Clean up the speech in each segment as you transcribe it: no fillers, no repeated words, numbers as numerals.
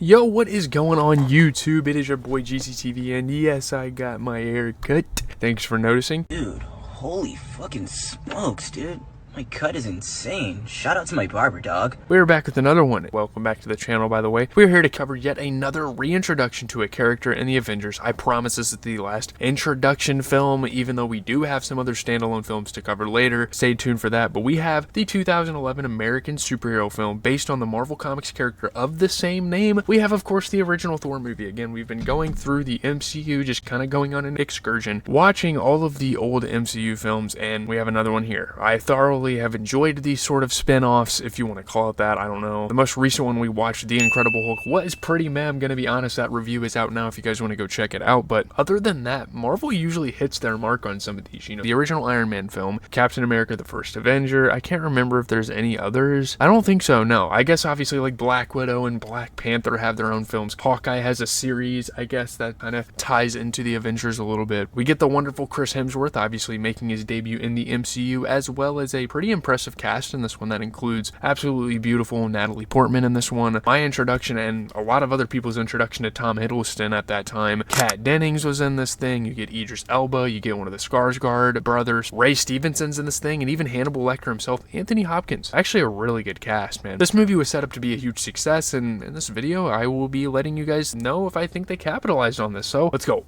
Yo, what is going on YouTube? It is your boy GCTV, and yes, I got my hair cut. Thanks for noticing. Dude, holy fucking smokes, dude. My cut is insane. Shout out to my barber, dog. We're back with another one. Welcome back to the channel, by the way. We're here to cover yet another reintroduction to a character in the Avengers. I promise this is the last introduction film, even though we do have some other standalone films to cover later. Stay tuned for that. But we have the 2011 American superhero film based on the Marvel Comics character of the same name. We have, of course, the original Thor movie. Again, we've been going through the MCU, just kind of going on an excursion, watching all of the old MCU films, and we have another one here. I thoroughly have enjoyed these sort of spin-offs, if you want to call it that. I don't know. The most recent one we watched, The Incredible Hulk, was pretty meh. I'm gonna be honest, that review is out now if you guys want to go check it out. But other than that, Marvel usually hits their mark on some of these. You know, the original Iron Man film, Captain America the First Avenger. I can't remember if there's any others. I don't think so, no. I guess obviously like Black Widow and Black Panther have their own films. Hawkeye has a series, I guess, that kind of ties into the Avengers a little bit. We get the wonderful Chris Hemsworth obviously making his debut in the MCU, as well as a pretty impressive cast in this one that includes absolutely beautiful Natalie Portman in this one. My introduction and a lot of other people's introduction to Tom Hiddleston at that time. Kat Dennings was in this thing. You get Idris Elba, you get one of the Skarsgård brothers, Ray Stevenson's in this thing, and even Hannibal Lecter himself, Anthony Hopkins. Actually a really good cast, man. This movie was set up to be a huge success, and in this video I will be letting you guys know if I think they capitalized on this. So let's go.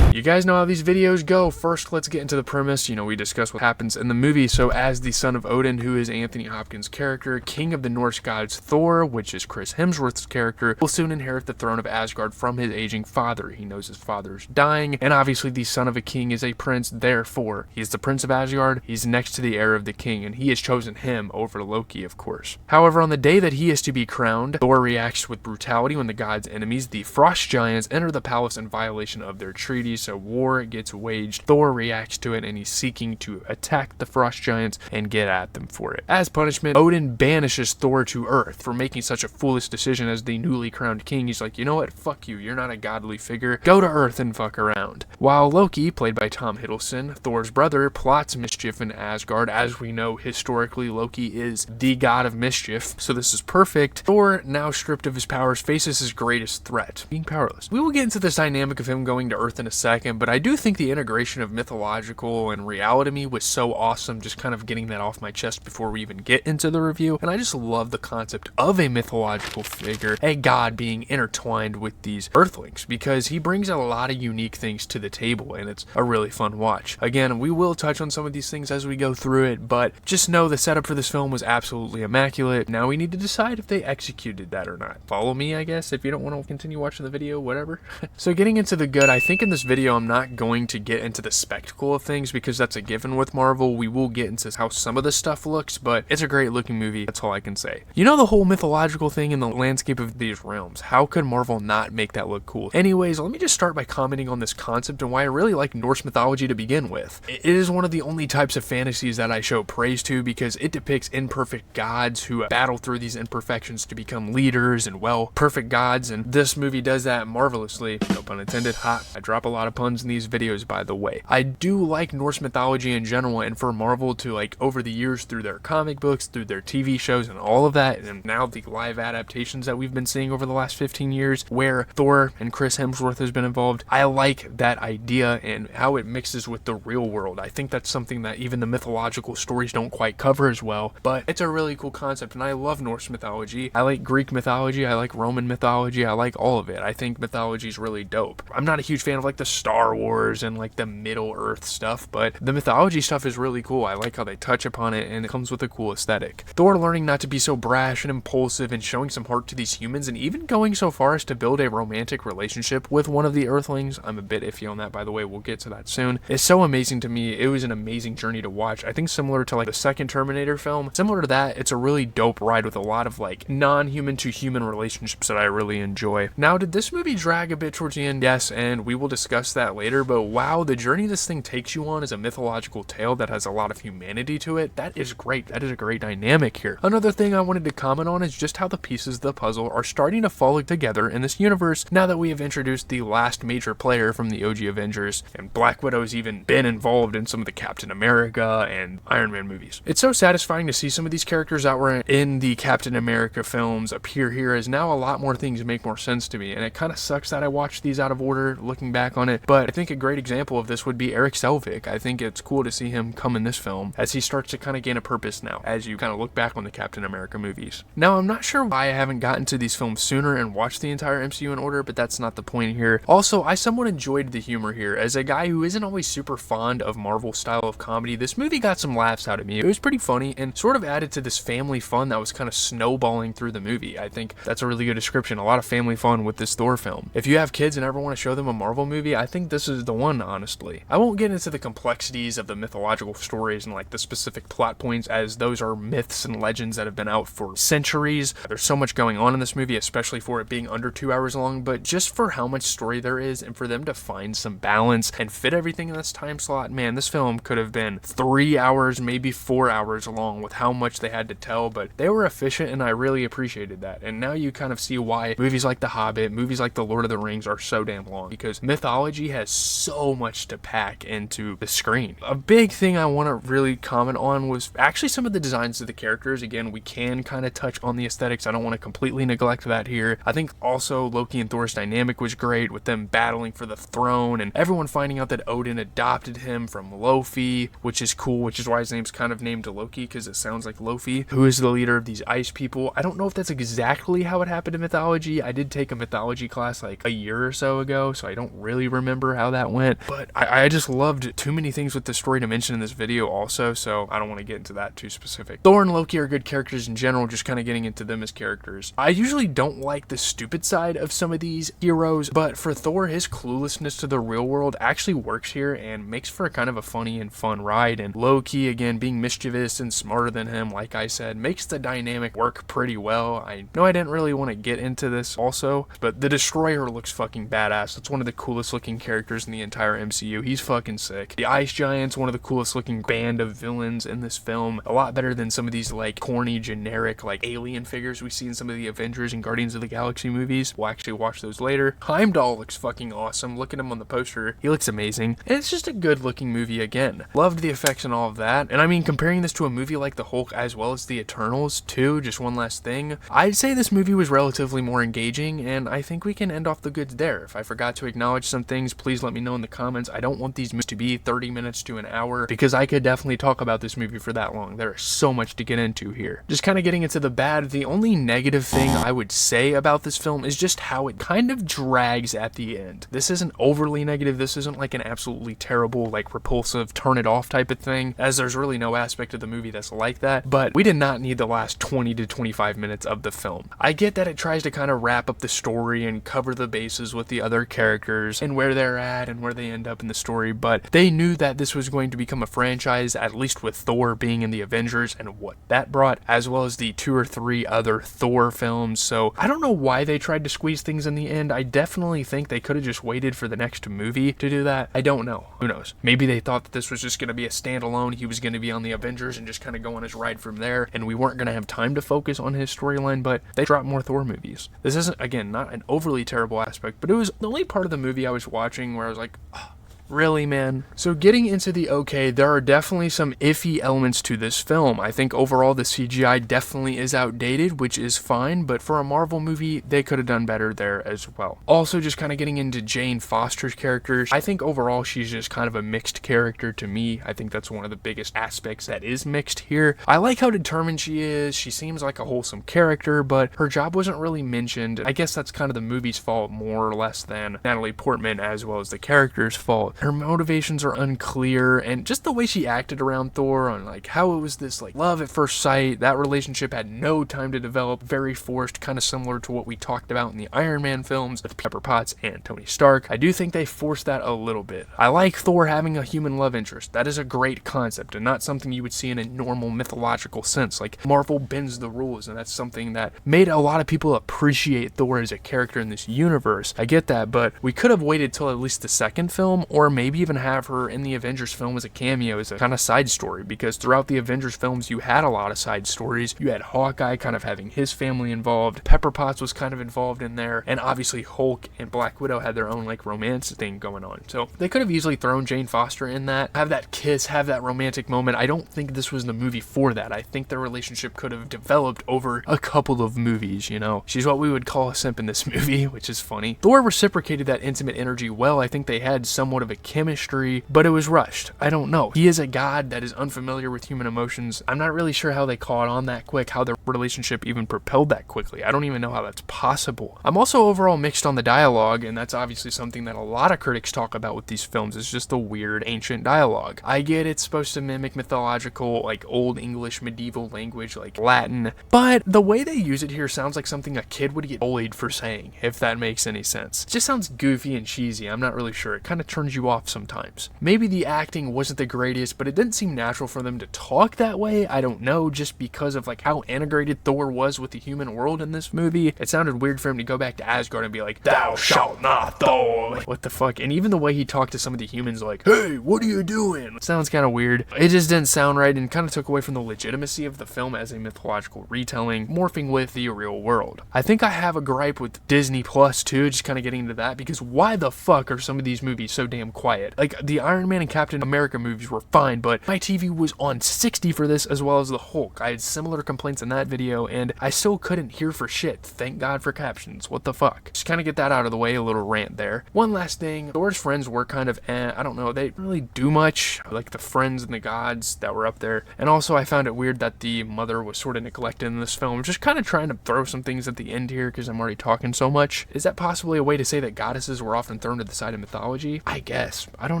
You guys know how these videos go. First, let's get into the premise. You know, we discuss what happens in the movie. So as the son of Odin, who is Anthony Hopkins' character, king of the Norse gods Thor, which is Chris Hemsworth's character, will soon inherit the throne of Asgard from his aging father. He knows his father's dying, and obviously the son of a king is a prince, therefore he is the prince of Asgard. He's next to the heir of the king, and he has chosen him over Loki, of course. However, on the day that he is to be crowned, Thor reacts with brutality when the god's enemies, the frost giants, enter the palace in violation of their treaties. So war gets waged. Thor reacts to it, and he's seeking to attack the frost giants and get at them for it. As punishment, Odin banishes Thor to Earth for making such a foolish decision as the newly crowned king. He's like, you know what, fuck you, you're not a godly figure, go to Earth and fuck around. While Loki, played by Tom Hiddleston, Thor's brother, plots mischief in Asgard. As we know, historically, Loki is the god of mischief, so this is perfect. Thor, now stripped of his powers, faces his greatest threat, being powerless. We will get into this dynamic of him going to Earth in a second, but I do think the integration of mythological and reality was so awesome, just kind of getting that off my chest before we even get into the review. And I just love the concept of a mythological figure, a god, being intertwined with these earthlings, because he brings a lot of unique things to the table, and it's a really fun watch. Again, we will touch on some of these things as we go through it, but just know the setup for this film was absolutely immaculate. Now we need to decide if they executed that or not. Follow me, I guess, if you don't want to continue watching the video, whatever. So getting into the good, I think in this video I'm not going to get into the spectacle of things because that's a given with Marvel. We will get into how some of this stuff looks, but it's a great looking movie. That's all I can say. You know, the whole mythological thing in the landscape of these realms. How could Marvel not make that look cool? Anyways, let me just start by commenting on this concept and why I really like Norse mythology to begin with. It is one of the only types of fantasies that I show praise to because it depicts imperfect gods who battle through these imperfections to become leaders and, well, perfect gods, and this movie does that marvelously. No pun intended. Ha. I drop a lot of puns in these videos, by the way. I do like Norse mythology in general, and for Marvel to, like, over the years through their comic books, through their TV shows and all of that, and now the live adaptations that we've been seeing over the last 15 years where Thor and Chris Hemsworth has been involved, I like that idea and how it mixes with the real world. I think that's something that even the mythological stories don't quite cover as well, but it's a really cool concept, and I love Norse mythology. I like Greek mythology, I like Roman mythology, I like all of it. I think mythology is really dope. I'm not a huge fan of like the Star Wars and like the Middle Earth stuff, but the mythology stuff is really cool. I like how they touch upon it, and it comes with a cool aesthetic. Thor learning not to be so brash and impulsive and showing some heart to these humans, and even going so far as to build a romantic relationship with one of the Earthlings. I'm a bit iffy on that, by the way. We'll get to that soon. It's so amazing to me. It was an amazing journey to watch. I think similar to like the second Terminator film, similar to that, it's a really dope ride with a lot of like non-human to human relationships that I really enjoy. Now, did this movie drag a bit towards the end? Yes, and we will discuss discuss that later, but wow, the journey this thing takes you on is a mythological tale that has a lot of humanity to it. That is great. That is a great dynamic here. Another thing I wanted to comment on is just how the pieces of the puzzle are starting to fall together in this universe now that we have introduced the last major player from the OG Avengers, and Black Widow's even been involved in some of the Captain America and Iron Man movies. It's so satisfying to see some of these characters that were in the Captain America films appear here, as now a lot more things make more sense to me, and it kind of sucks that I watched these out of order looking back on it, but I think a great example of this would be Eric Selvig. I think it's cool to see him come in this film as he starts to kind of gain a purpose now as you kind of look back on the Captain America movies. Now, I'm not sure why I haven't gotten to these films sooner and watched the entire MCU in order, but that's not the point here. Also, I somewhat enjoyed the humor here. As a guy who isn't always super fond of Marvel style of comedy, this movie got some laughs out of me. It was pretty funny and sort of added to this family fun that was kind of snowballing through the movie. I think that's a really good description. A lot of family fun with this Thor film. If you have kids and ever want to show them a Marvel movie, I think this is the one, honestly. I won't get into the complexities of the mythological stories and like the specific plot points, as those are myths and legends that have been out for centuries. There's so much going on in this movie, especially for it being under 2 hours long, but just for how much story there is and for them to find some balance and fit everything in this time slot, man, this film could have been 3 hours, maybe 4 hours long with how much they had to tell, but they were efficient and I really appreciated that. And now you kind of see why movies like The Hobbit, movies like The Lord of the Rings are so damn long, because mythology has so much to pack into the screen. A big thing I want to really comment on was actually some of the designs of the characters. Again, we can kind of touch on the aesthetics. I don't want to completely neglect that here. I think also Loki and Thor's dynamic was great with them battling for the throne and everyone finding out that Odin adopted him from Lofi, which is cool, which is why his name's kind of named Loki, because it sounds like Lofi, who is the leader of these ice people. I don't know if that's exactly how it happened in mythology. I did take a mythology class like a year or so ago, so I don't really remember how that went, but I just loved too many things with the story to mention in this video also, so I don't want to get into that too specific. Thor and Loki are good characters in general, just kind of getting into them as characters. I usually don't like the stupid side of some of these heroes, but for Thor, his cluelessness to the real world actually works here and makes for kind of a funny and fun ride, and Loki, again, being mischievous and smarter than him, like I said, makes the dynamic work pretty well. I know I didn't really want to get into this also, but the Destroyer looks fucking badass. It's one of the coolest looking characters in the entire MCU. He's fucking sick. The Ice Giant's one of the coolest looking band of villains in this film. A lot better than some of these like corny, generic, like alien figures we see in some of the Avengers and Guardians of the Galaxy movies. We'll actually watch those later. Heimdall looks fucking awesome. Look at him on the poster. He looks amazing. And it's just a good looking movie again. Loved the effects and all of that. And I mean, comparing this to a movie like The Hulk as well as The Eternals too, just one last thing, I'd say this movie was relatively more engaging, and I think we can end off the goods there. If I forgot to acknowledge some things, please let me know in the comments. I don't want these movies to be 30 minutes to an hour, because I could definitely talk about this movie for that long. There is so much to get into here. Just kind of getting into the bad, the only negative thing I would say about this film is just how it kind of drags at the end. This isn't overly negative. This isn't like an absolutely terrible, like repulsive, turn it off type of thing, as there's really no aspect of the movie that's like that, but we did not need the last 20 to 25 minutes of the film. I get that it tries to kind of wrap up the story and cover the bases with the other characters and where they're at and where they end up in the story, but they knew that this was going to become a franchise, at least with Thor being in the Avengers and what that brought, as well as the 2 or 3 other Thor films. So I don't know why they tried to squeeze things in the end. I definitely think they could have just waited for the next movie to do that. I don't know. Who knows? Maybe they thought that this was just going to be a standalone. He was going to be on the Avengers and just kind of go on his ride from there, and we weren't going to have time to focus on his storyline, but they dropped more Thor movies. This isn't, again, not an overly terrible aspect, but it was the only part of the movie I was watching where I was like, oh, really, man? So getting into the okay, there are definitely some iffy elements to this film. I think overall the CGI definitely is outdated, which is fine, but for a Marvel movie, they could have done better there as well. Also, just kind of getting into Jane Foster's character, I think overall she's just kind of a mixed character to me. I think that's one of the biggest aspects that is mixed here. I like how determined she is. She seems like a wholesome character, but her job wasn't really mentioned. I guess that's kind of the movie's fault more or less than Natalie Portman as well as the character's fault. Her motivations are unclear, and just the way she acted around Thor on like how it was this like love at first sight, that relationship had no time to develop, very forced, kind of similar to what we talked about in the Iron Man films with Pepper Potts and Tony Stark. I do think they forced that a little bit. I like Thor having a human love interest. That is a great concept and not something you would see in a normal mythological sense. Like Marvel bends the rules, and that's something that made a lot of people appreciate Thor as a character in this universe. I get that, but we could have waited till at least the second film, or maybe even have her in the Avengers film as a cameo, as a kind of side story, because throughout the Avengers films you had a lot of side stories. You had Hawkeye kind of having his family involved, Pepper Potts was kind of involved in there, and obviously Hulk and Black Widow had their own like romance thing going on. So they could have easily thrown Jane Foster in that, have that kiss, have that romantic moment. I don't think this was the movie for that. I think their relationship could have developed over a couple of movies, you know. She's what we would call a simp in this movie, which is funny. Thor reciprocated that intimate energy well. I think they had somewhat of a chemistry, but it was rushed. I don't know. He is a god that is unfamiliar with human emotions. I'm not really sure how they caught on that quick, how their relationship even propelled that quickly. I don't even know how that's possible. I'm also overall mixed on the dialogue, and that's obviously something that a lot of critics talk about with these films, is just the weird ancient dialogue. I get it's supposed to mimic mythological, like old English medieval language like Latin, but the way they use it here sounds like something a kid would get bullied for saying, if that makes any sense. It just sounds goofy and cheesy. I'm not really sure. It kind of turns you off sometimes. Maybe the acting wasn't the greatest, but it didn't seem natural for them to talk that way. I don't know, just because of like how integrated Thor was with the human world in this movie. It sounded weird for him to go back to Asgard and be like, "Thou shalt not, Thor." Like, what the fuck? And even the way he talked to some of the humans, like, "Hey, what are you doing?" Sounds kind of weird. It just didn't sound right, and kind of took away from the legitimacy of the film as a mythological retelling, morphing with the real world. I think I have a gripe with Disney Plus too, just kind of getting into that, because why the fuck are some of these movies so damn quiet? Like, the Iron Man and Captain America movies were fine, but my TV was on 60 for this, as well as the Hulk. I had similar complaints in that video, and I still couldn't hear for shit. Thank God for captions. What the fuck? Just kind of get that out of the way, a little rant there. One last thing, Thor's friends were kind of I don't know, they didn't really do much, like the friends and the gods that were up there. And also I found it weird that the mother was sort of neglected in this film. Just kind of trying to throw some things at the end here, because I'm already talking so much. Is that possibly a way to say that goddesses were often thrown to the side of mythology? I guess. I don't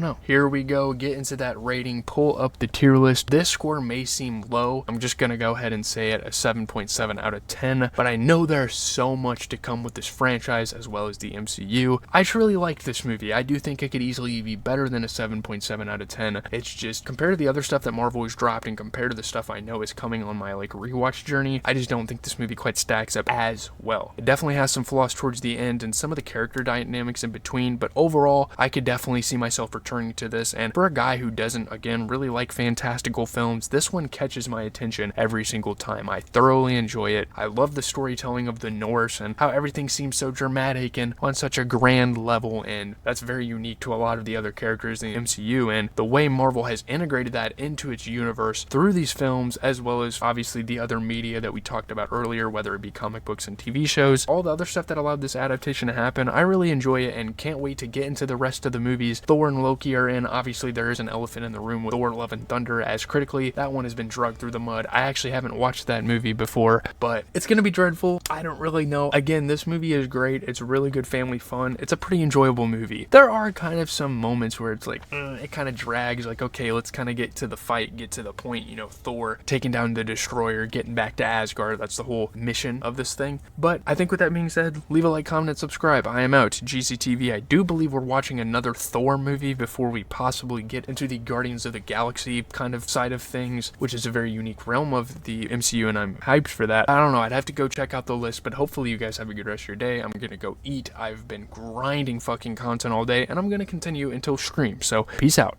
know. Here we go, get into that rating, pull up the tier list. This score may seem low. I'm just gonna go ahead and say it a 7.7 out of 10, but I know there's so much to come with this franchise as well as the MCU. I truly liked this movie. I do think it could easily be better than a 7.7 out of 10. It's just, compared to the other stuff that Marvel has dropped and compared to the stuff I know is coming on my like rewatch journey, I just don't think this movie quite stacks up as well. It definitely has some flaws towards the end and some of the character dynamics in between, but overall I could definitely see myself returning to this, and for a guy who doesn't, again, really like fantastical films, this one catches my attention every single time. I thoroughly enjoy it. I love the storytelling of the Norse and how everything seems so dramatic and on such a grand level, and that's very unique to a lot of the other characters in the MCU, and the way Marvel has integrated that into its universe through these films, as well as obviously the other media that we talked about earlier, whether it be comic books and TV shows, all the other stuff that allowed this adaptation to happen. I really enjoy it and can't wait to get into the rest of the movies Thor and Loki are in. Obviously there is an elephant in the room with Thor Love and Thunder, as critically that one has been dragged through the mud. I actually haven't watched that movie before, but it's gonna be dreadful. I don't really know. Again, this movie is great. It's really good family fun. It's a pretty enjoyable movie. There are kind of some moments where it's like it kind of drags, like, okay, let's kind of get to the fight, get to the point, you know, Thor taking down the destroyer, getting back to Asgard. That's the whole mission of this thing. But I think with that being said, leave a like, comment, and subscribe. I am out. GCTV. I do believe we're watching another Thor movie before we possibly get into the Guardians of the Galaxy kind of side of things, which is a very unique realm of the MCU, and I'm hyped for that. I don't know. I'd have to go check out the list, but hopefully you guys have a good rest of your day. I'm gonna go eat. I've been grinding fucking content all day, and I'm gonna continue until stream. So peace out.